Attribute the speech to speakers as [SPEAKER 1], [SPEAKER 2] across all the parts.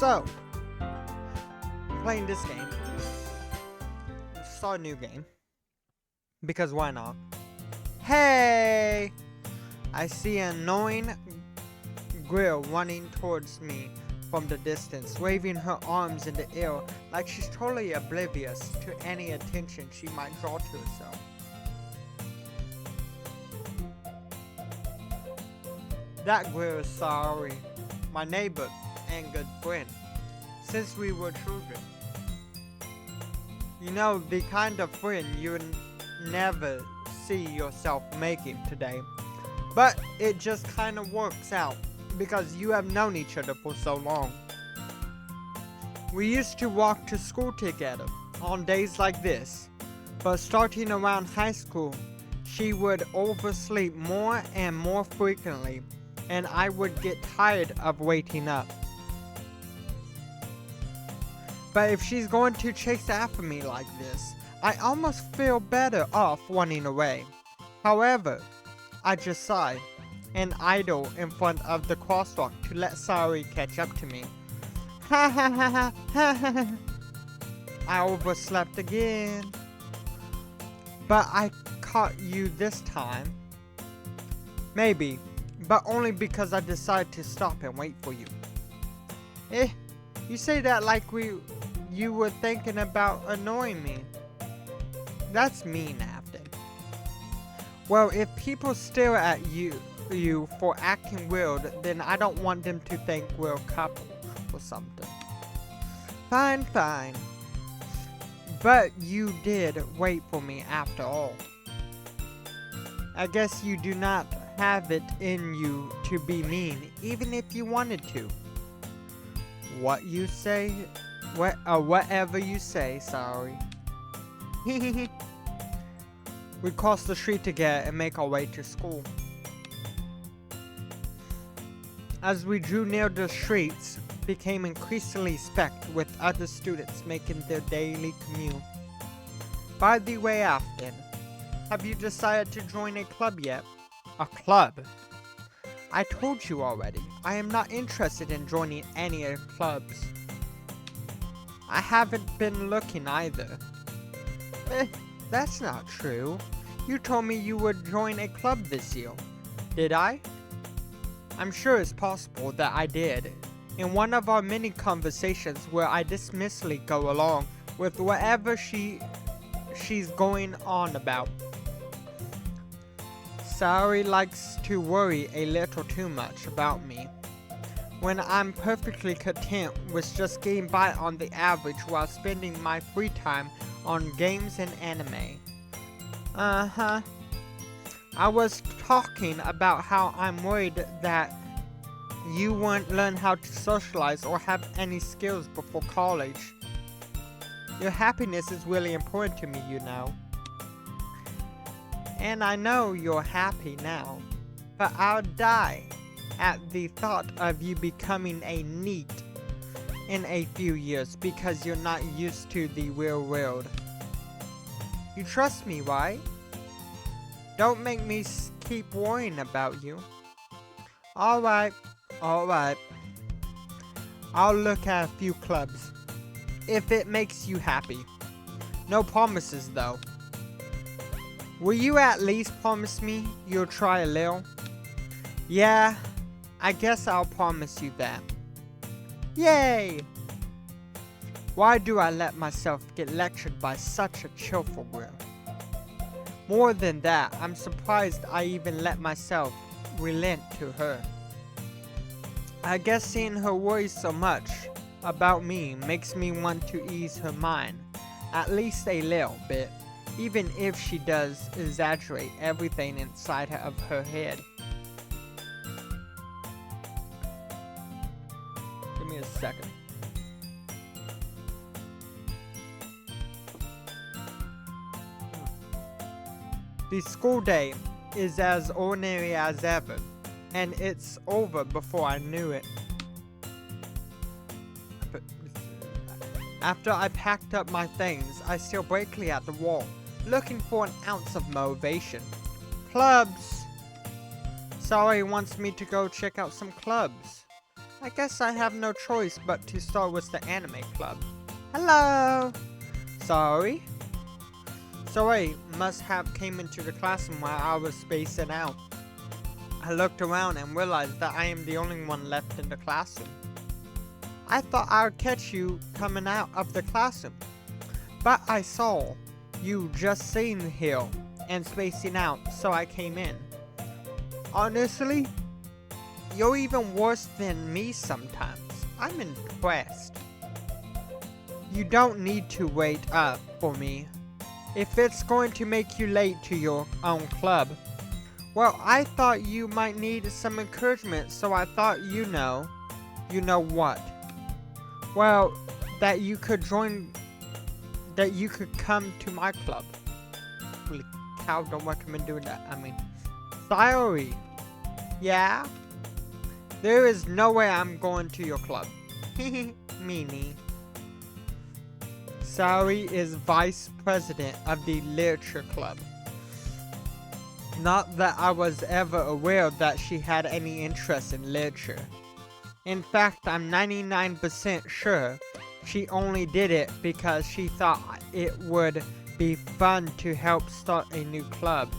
[SPEAKER 1] So, playing this game. Start a new game. Because why not? Hey! I see an annoying girl running towards me from the distance, waving her arms in the air like she's totally oblivious to any attention she might draw to herself. That girl is Sorry, my neighbor and good friend, since we were children. You know, the kind of friend you never see yourself making today. But it just kind of works out because you have known each other for so long. We used to walk to school together on days like this, but starting around high school, she would oversleep more and more frequently, and I would get tired of waking up. But if she's going to chase after me like this, I almost feel better off running away. However, I just sigh and idle in front of the crosswalk to let Sorry catch up to me. Ha ha ha ha ha ha. I overslept again. But I caught you this time. Maybe, but only because I decided to stop and wait for you. You say that like you were thinking about annoying me. That's mean, Afton. Well, if people stare at you for acting weird, then I don't want them to think we're a couple or something. Fine, fine. But you did wait for me after all. I guess you do not have it in you to be mean, even if you wanted to. What you say? Whatever you say, Sorry. We cross the street together and make our way to school. As we drew near, the streets became increasingly specked with other students making their daily commute. By the way, Afton, have you decided to join a club yet? A club? I told you already, I am not interested in joining any clubs. I haven't been looking either. That's not true. You told me you would join a club this year. Did I? I'm sure it's possible that I did. In one of our many conversations where I dismissively go along with whatever she's going on about. Sorry likes to worry a little too much about me, when I'm perfectly content with just getting by on the average while spending my free time on games and anime. Uh-huh. I was talking about how I'm worried that you won't learn how to socialize or have any skills before college. Your happiness is really important to me, you know. And I know you're happy now, but I'll die at the thought of you becoming a NEET in a few years because you're not used to the real world. You trust me, right? Don't make me keep worrying about you. Alright. I'll look at a few clubs, if it makes you happy. No promises though. Will you at least promise me you'll try a little? Yeah, I guess I'll promise you that. Yay! Why do I let myself get lectured by such a cheerful girl? More than that, I'm surprised I even let myself relent to her. I guess seeing her worry so much about me makes me want to ease her mind, at least a little bit, even if she does exaggerate everything inside of her head. Give me a second. The school day is as ordinary as ever, and it's over before I knew it. After I packed up my things, I stared blankly at the wall, looking for an ounce of motivation. Clubs! Sorry wants me to go check out some clubs. I guess I have no choice but to start with the anime club. Hello! Sorry? Sorry, must have came into the classroom while I was spacing out. I looked around and realized that I am the only one left in the classroom. I thought I would catch you coming out of the classroom, but I saw you just sitting here and spacing out, so I came in. Honestly, you're even worse than me sometimes. I'm impressed. You don't need to wait up for me if it's going to make you late to your own club. Well, I thought you might need some encouragement, so I thought you know what? Well, that you could come to my club. Holy cow, don't recommend doing that. I mean, sorry. Yeah? There is no way I'm going to your club. Meanie. Saori is vice president of the literature club. Not that I was ever aware that she had any interest in literature. In fact, I'm 99% sure she only did it because she thought it would be fun to help start a new club.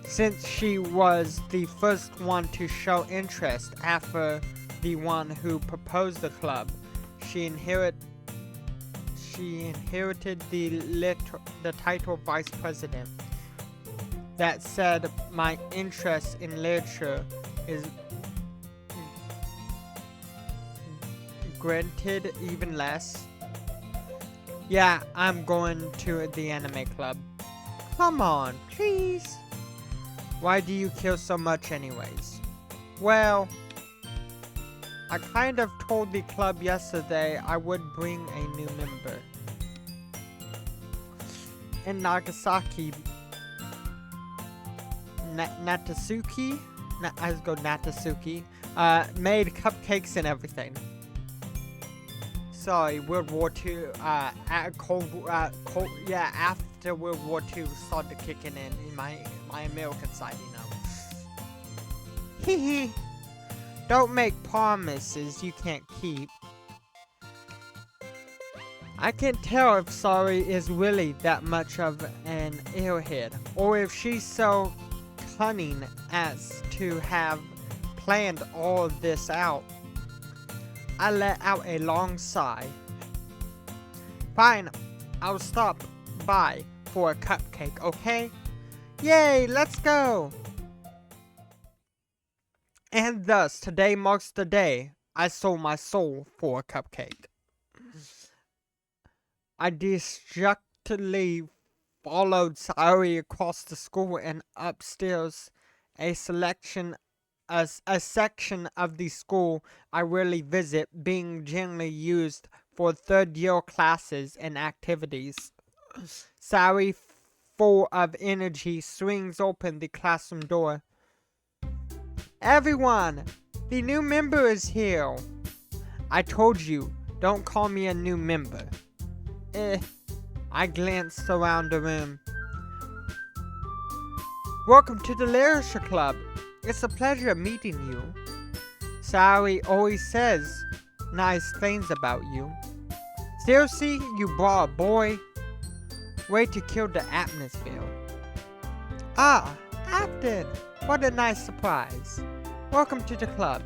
[SPEAKER 1] Since she was the first one to show interest after the one who proposed the club, she inherited the title vice president. That said, my interest in literature is granted even less. Yeah, I'm going to the anime club. Come on, please. Why do you care so much anyways? Well, I kind of told the club yesterday I would bring a new member. In Nagasaki, Natsuki, let's go Natsuki, made cupcakes and everything. Sorry, World War II, after World War II started kicking in my American side, you know. Hee. Don't make promises you can't keep. I can't tell if Saori is really that much of an airhead, or if she's so cunning as to have planned all of this out. I let out a long sigh. Fine, I'll stop by for a cupcake, okay? Yay, let's go! And thus, today marks the day I sold my soul for a cupcake. I distractedly followed Saori across the school and upstairs. A section of the school I rarely visit, being generally used for third-year classes and activities. Saori, full of energy, swings open the classroom door. Everyone, the new member is here. I told you, don't call me a new member. I glanced around the room. Welcome to the literature club. It's a pleasure meeting you. Saori always says nice things about you. Seriously, you brought a boy? Way to kill the atmosphere. Ah, Afton! What a nice surprise. Welcome to the club.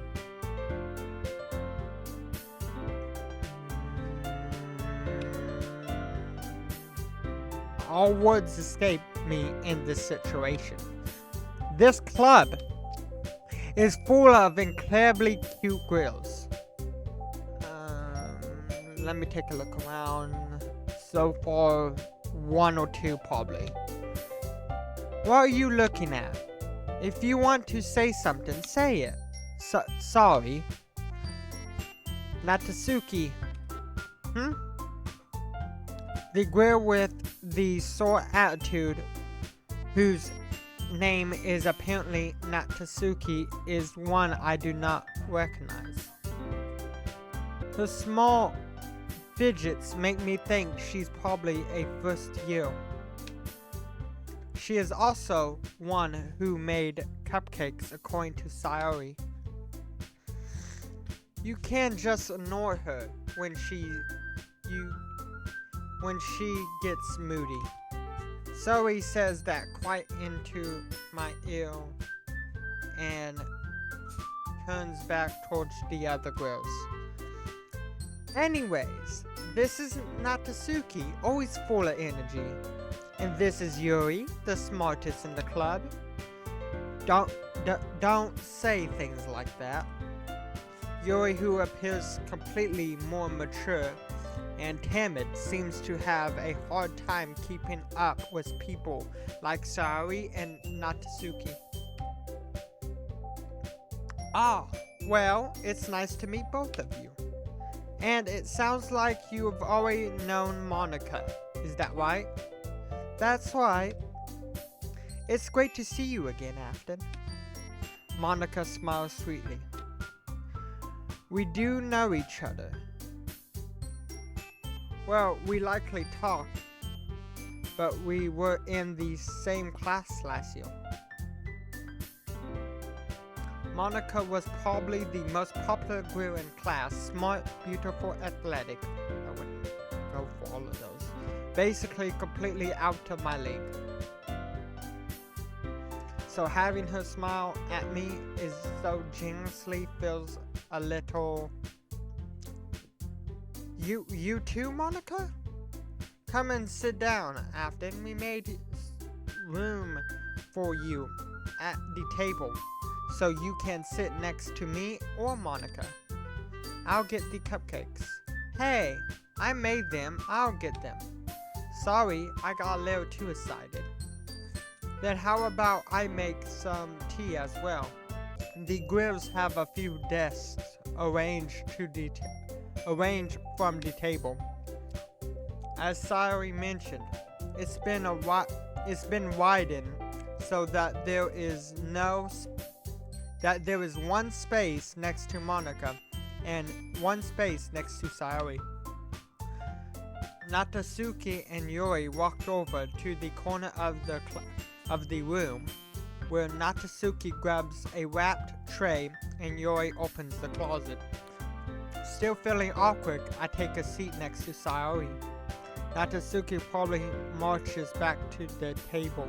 [SPEAKER 1] All words escape me in this situation. This club is full of incredibly cute girls. Let me take a look around. So far, one or two probably. What are you looking at? If you want to say something, say it. Sorry. Natsuki. The girl with the sore attitude, whose name is apparently Natsuki, is one I do not recognize. Her small fidgets make me think she's probably a first year. She is also one who made cupcakes according to Saori. You can't just ignore her when she gets moody. Zoe says that quite into my ear and turns back towards the other girls. Anyways, this is Natsuki, always full of energy. And this is Yuri, the smartest in the club. Don't say things like that. Yuri, who appears completely more mature and timid, seems to have a hard time keeping up with people like Saori and Natsuki. Ah, well, it's nice to meet both of you. And it sounds like you've already known Monica, is that right? That's right. It's great to see you again, Afton. Monica smiles sweetly. We do know each other. Well, we likely talked, but we were in the same class last year. Monica was probably the most popular girl in class. Smart, beautiful, athletic. I wouldn't go for all of those. Basically, completely out of my league. So having her smile at me is so generously feels a little... You too, Monica? Come and sit down, Afton. We made room for you at the table, so you can sit next to me or Monica. I'll get the cupcakes. Hey, I made them. I'll get them. Sorry, I got a little too excited. Then how about I make some tea as well? The grills have a few desks arranged from the table. As Saori mentioned, it's been widened so that there is one space next to Monica and one space next to Saori. Natsuki and Yuri walked over to the corner of the room, where Natsuki grabs a wrapped tray and Yuri opens the closet. Still feeling awkward, I take a seat next to Saori. Natsuki probably marches back to the table.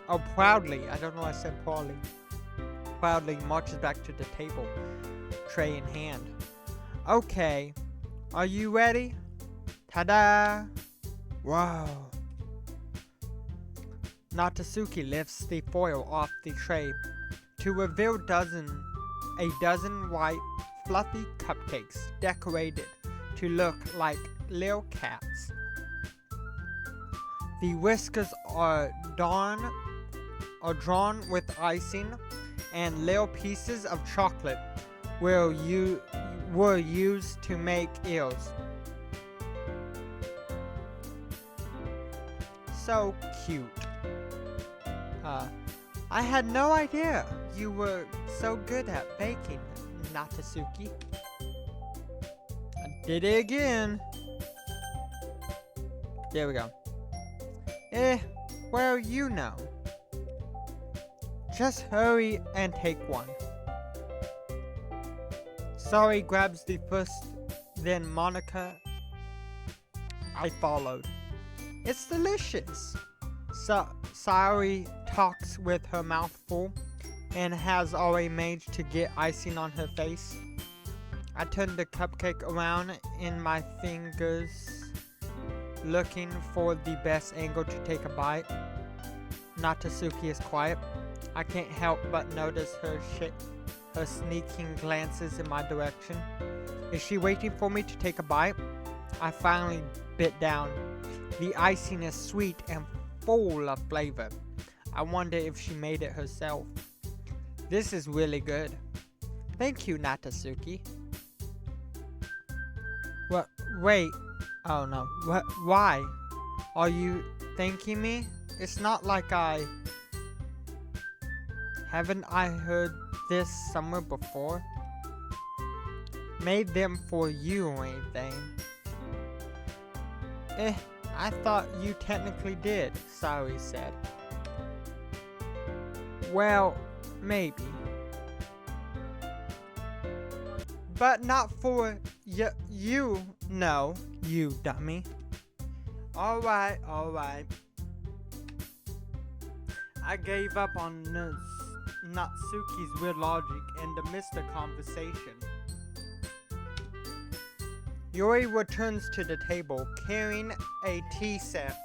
[SPEAKER 1] Oh, proudly. I don't know why I said proudly. Proudly marches back to the table, tray in hand. Okay, are you ready? Ta-da! Wow. Natsuki lifts the foil off the tray to reveal a dozen white, fluffy cupcakes decorated to look like little cats. The whiskers are drawn with icing, and little pieces of chocolate were used to make ears. So cute. I had no idea you were so good at baking, Natsuki. I did it again. There we go. Well, you know. Just hurry and take one. Saori grabs the first, then Monica. I followed. It's delicious. Saori talks with her mouth full and has already managed to get icing on her face. I turn the cupcake around in my fingers, looking for the best angle to take a bite. Natsuki is quiet. I can't help but notice her sneaking glances in my direction. Is she waiting for me to take a bite? I finally bit down. The icing is sweet and full of flavor. I wonder if she made it herself. This is really good. Thank you, Natsuki. What? Wait. Oh no. What? Why? Are you thanking me? It's not like haven't I heard this somewhere before? Made them for you or anything? I thought you technically did, Saori said. Well, maybe. But not for you. No, you dummy. Alright. I gave up on Natsuki's weird logic and missed the conversation. Yuri returns to the table carrying a tea set.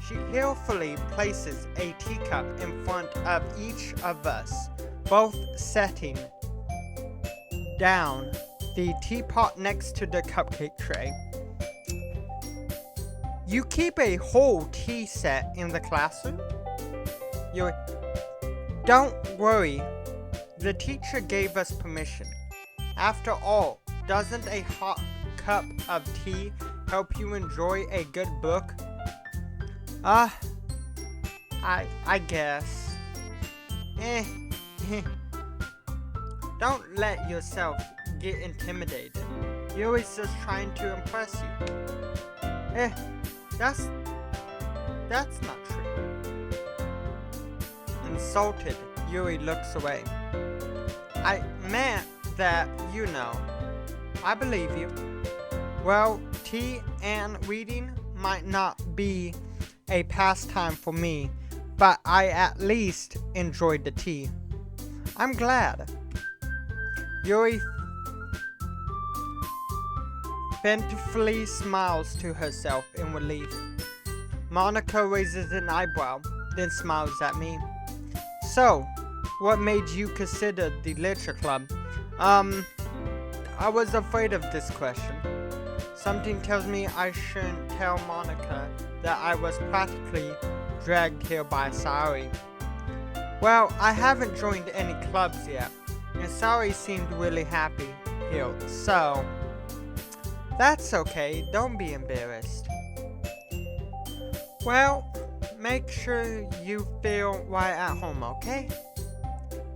[SPEAKER 1] She carefully places a teacup in front of each of us, both setting down the teapot next to the cupcake tray. You keep a whole tea set in the classroom? Yuri, don't worry. The teacher gave us permission. After all, doesn't a hot cup of tea help you enjoy a good book? I guess. Don't let yourself get intimidated. Yuri's just trying to impress you. That's not true. Insulted, Yuri looks away. I meant that, you know. I believe you. Well, tea and reading might not be a pastime for me, but I at least enjoyed the tea. I'm glad. Yuri faintly smiles to herself in relief. Monica raises an eyebrow, then smiles at me. So, what made you consider the literature club? I was afraid of this question. Something tells me I shouldn't tell Monica that I was practically dragged here by Saori. Well, I haven't joined any clubs yet, and Saori seemed really happy here, so that's okay, don't be embarrassed. Well, make sure you feel right at home, okay?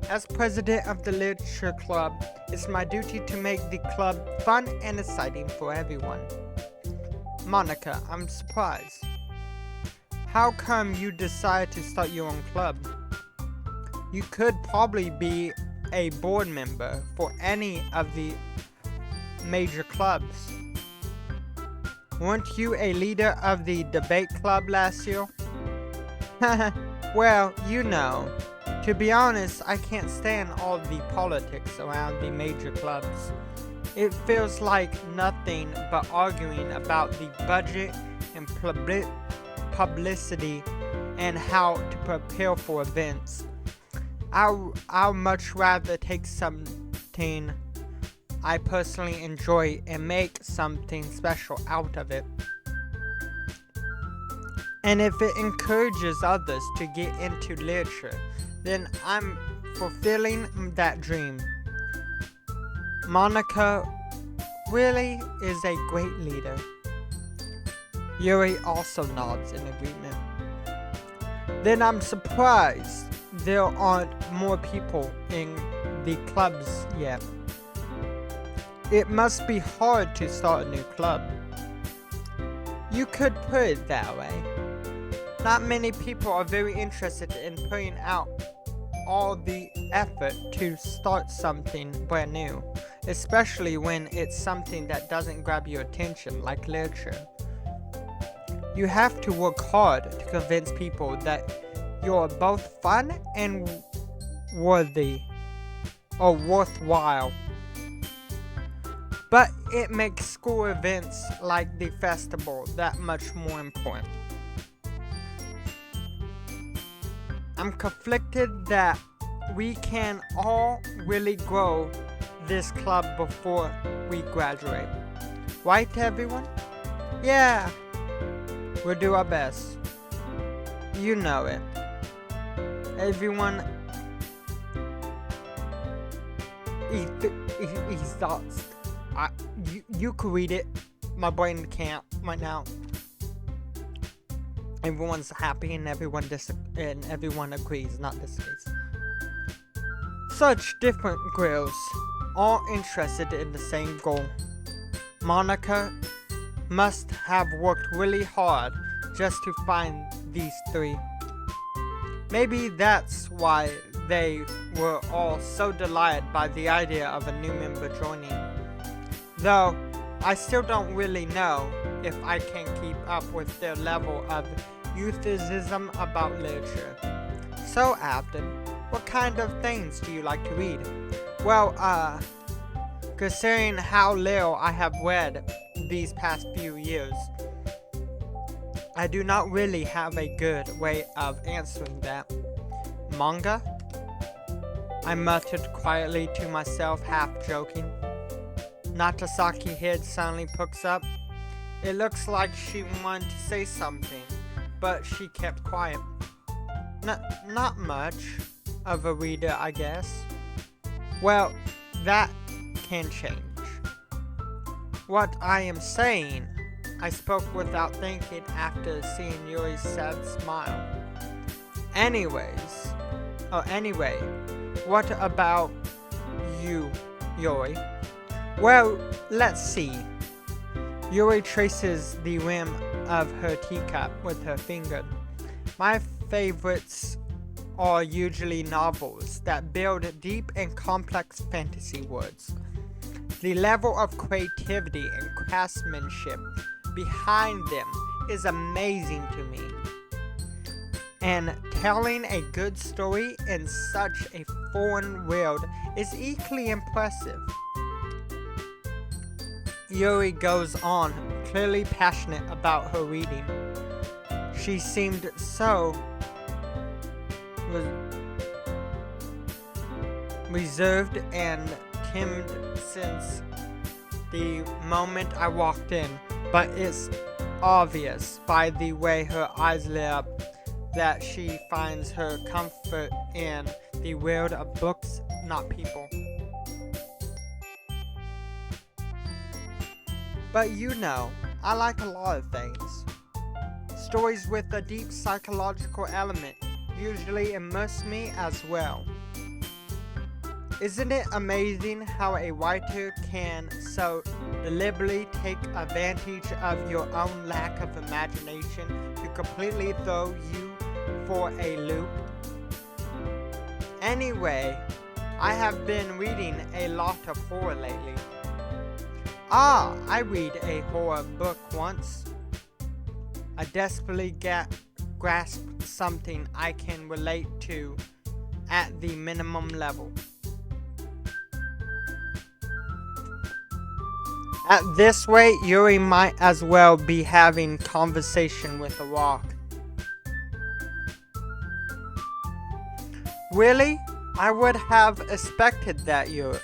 [SPEAKER 1] As president of the literature club, it's my duty to make the club fun and exciting for everyone. Monica, I'm surprised. How come you decided to start your own club? You could probably be a board member for any of the major clubs. Weren't you a leader of the debate club last year? Well, you know. To be honest, I can't stand all the politics around the major clubs. It feels like nothing but arguing about the budget and publicity and how to prepare for events. I'll much rather take something I personally enjoy and make something special out of it. And if it encourages others to get into literature, then I'm fulfilling that dream. Monica really is a great leader. Yuri also nods in agreement. Then I'm surprised there aren't more people in the clubs yet. It must be hard to start a new club. You could put it that way. Not many people are very interested in putting out all the effort to start something brand new, especially when it's something that doesn't grab your attention like literature. You have to work hard to convince people that you're both fun and worthy or worthwhile. But it makes school events like the festival that much more important. I'm conflicted that we can all really grow this club before we graduate. Right, everyone? Yeah, we'll do our best. You know it. Everyone exhausted. You could read it. My brain can't right now. Everyone's happy and everyone agrees, not disagrees. Such different girls, all interested in the same goal. Monica must have worked really hard just to find these three. Maybe that's why they were all so delighted by the idea of a new member joining. Though, I still don't really know if I can keep up with their level of enthusiasm about literature. So, Afton, what kind of things do you like to read? Well, considering how little I have read these past few years, I do not really have a good way of answering that. Manga? I muttered quietly to myself, half joking. Natasaki's head suddenly pokes up. It looks like she wanted to say something, but she kept quiet. Not much of a reader, I guess. Well, that can change. What I am saying, I spoke without thinking after seeing Yuri's sad smile. Anyway, what about you, Yuri? Well, let's see. Yuri traces the rim of her teacup with her finger. My favorites are usually novels that build deep and complex fantasy worlds. The level of creativity and craftsmanship behind them is amazing to me. And telling a good story in such a foreign world is equally impressive. Yuri goes on, clearly passionate about her reading. She seemed so reserved and timid since the moment I walked in, but it's obvious by the way her eyes lit up that she finds her comfort in the world of books, not people. But you know, I like a lot of things. Stories with a deep psychological element usually immerse me as well. Isn't it amazing how a writer can so deliberately take advantage of your own lack of imagination to completely throw you for a loop? Anyway, I have been reading a lot of horror lately. I read a horror book once. I desperately grasped something I can relate to at the minimum level. At this rate, Yuri might as well be having conversation with a rock. Really? I wouldn't have expected that, Yuri.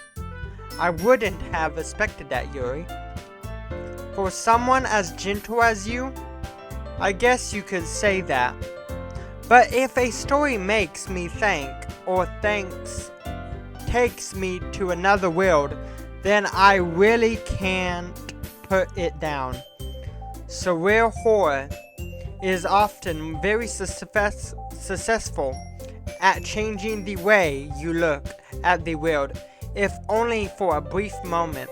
[SPEAKER 1] For someone as gentle as you, I guess you could say that. But if a story makes me think, or takes me to another world, then I really can't put it down. Surreal horror is often very successful at changing the way you look at the world, if only for a brief moment.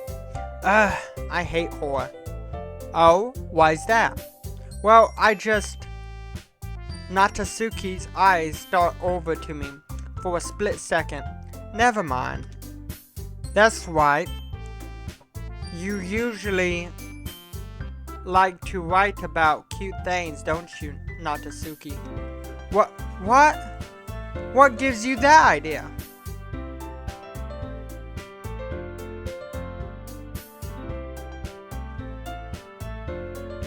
[SPEAKER 1] I hate horror. Oh, why's that? Well, Natasuki's eyes dart over to me for a split second. Never mind. That's right. You usually like to write about cute things, don't you, Natasuki? What? What gives you that idea?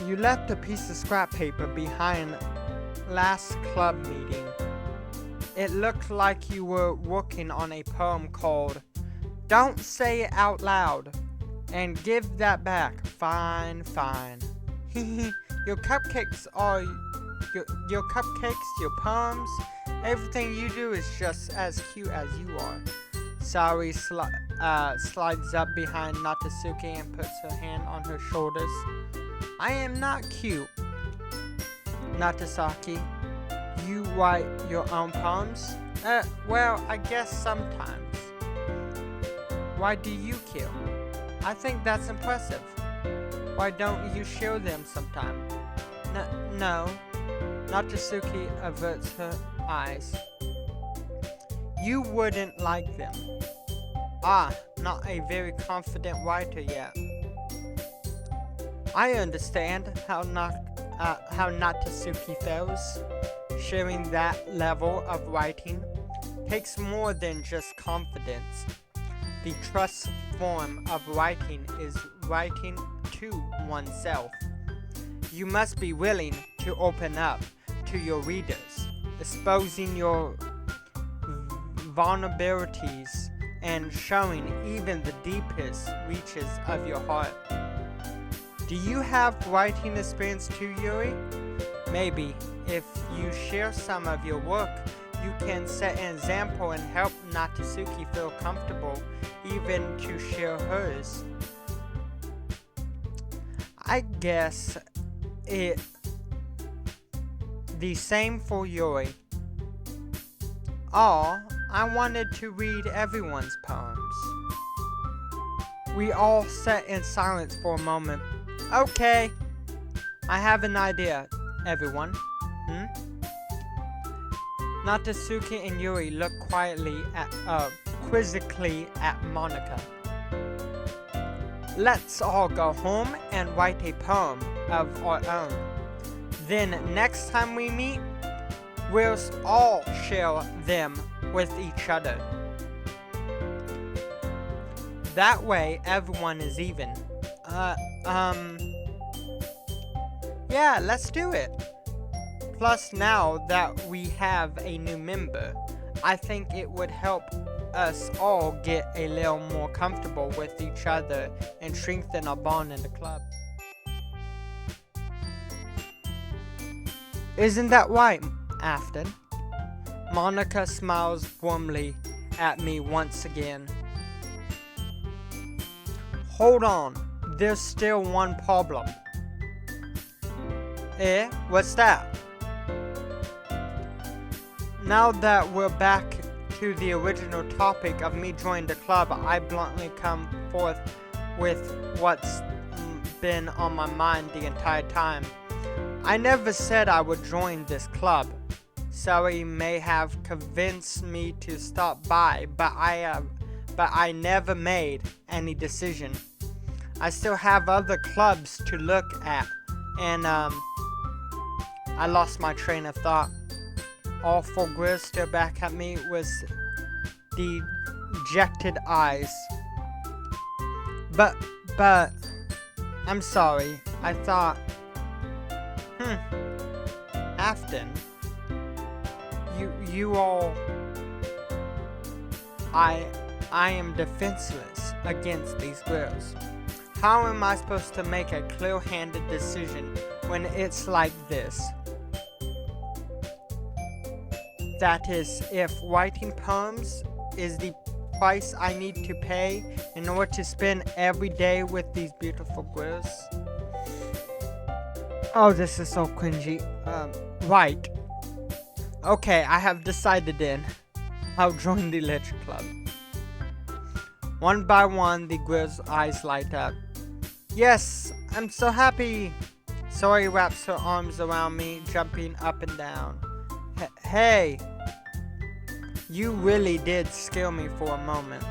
[SPEAKER 1] You left a piece of scrap paper behind last club meeting. It looked like you were working on a poem called "Don't Say It Out Loud," and give that back. Fine. Your cupcakes, your poems, everything you do is just as cute as you are. Saori slides up behind Natasuki and puts her hand on her shoulders. I am not cute, Natasaki. You write your own poems? Well, I guess sometimes. Why do you kill? I think that's impressive. Why don't you show them sometime? No. Natasuki averts her eyes. You wouldn't like them. Ah, not a very confident writer yet. I understand how Natsuki feels. Sharing that level of writing takes more than just confidence. The trust form of writing is writing to oneself. You must be willing to open up to your readers, exposing your vulnerabilities and showing even the deepest reaches of your heart. Do you have writing experience too, Yuri? Maybe, if you share some of your work, you can set an example and help Natsuki feel comfortable even to share hers. I guess it the same for Yuri. I wanted to read everyone's poems. We all sat in silence for a moment. Okay, I have an idea, everyone. Natsuki and Yuri look quizzically at Monika. Let's all go home and write a poem of our own. Then next time we meet, we'll all share them with each other. That way everyone is even. Yeah, let's do it. Plus, now that we have a new member, I think it would help us all get a little more comfortable with each other and strengthen our bond in the club. Isn't that right, Afton? Monika smiles warmly at me once again. Hold on, there's still one problem. What's that? Now that we're back to the original topic of me joining the club, I bluntly come forth with what's been on my mind the entire time. I never said I would join this club. Sari may have convinced me to stop by, but I never made any decision. I still have other clubs to look at, and I lost my train of thought. All four grills stared back at me with dejected eyes. But, I'm sorry. I thought, Afton, you all, I am defenseless against these grills. How am I supposed to make a clear-handed decision when it's like this? That is, if writing poems is the price I need to pay in order to spend every day with these beautiful grills. Oh, this is so cringy. Right. Okay, I have decided then. I'll join the Literature Club. One by one, the grills' eyes light up. Yes, I'm so happy. Sari wraps her arms around me, jumping up and down. Hey, you really did scare me for a moment.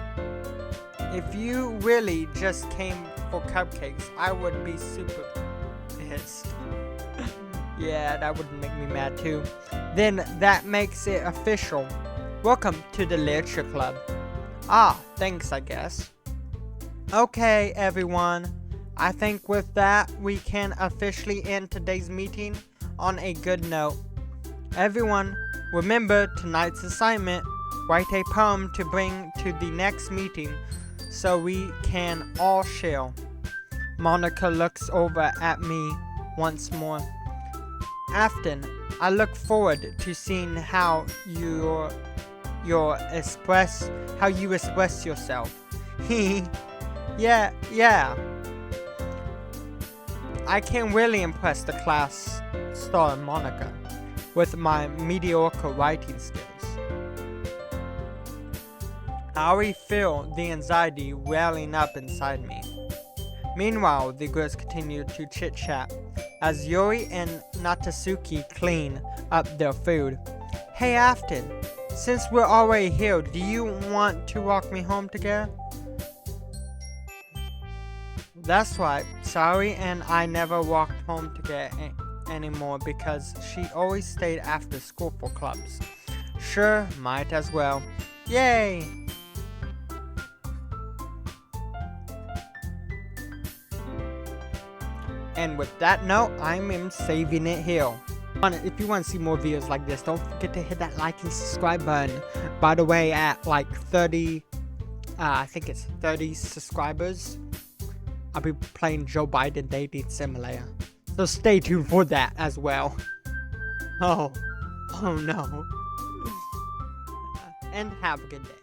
[SPEAKER 1] If you really just came for cupcakes, I would be super pissed. Yeah, that would make me mad too. Then that makes it official. Welcome to the Literature Club. Ah, thanks, I guess. Okay, everyone. I think with that, we can officially end today's meeting on a good note. Everyone, remember tonight's assignment. Write a poem to bring to the next meeting so we can all share. Monika looks over at me once more. Afton, I look forward to seeing how you express yourself. Yeah. I can really impress the class star Monika with my mediocre writing skills. I already feel the anxiety welling up inside me. Meanwhile, the girls continue to chit-chat as Yuri and Natsuki clean up their food. Hey Afton, Since we're already here, do you want to walk me home together? That's right. Sorry, and I never walked home together anymore because she always stayed after school for clubs. Sure, might as well. Yay! And with that note, I'm saving it here. If you want to see more videos like this, don't forget to hit that like and subscribe button. By the way, at like 30, I think it's 30 subscribers, I'll be playing Joe Biden Dating Simulator. So stay tuned for that as well. Oh no. And have a good day.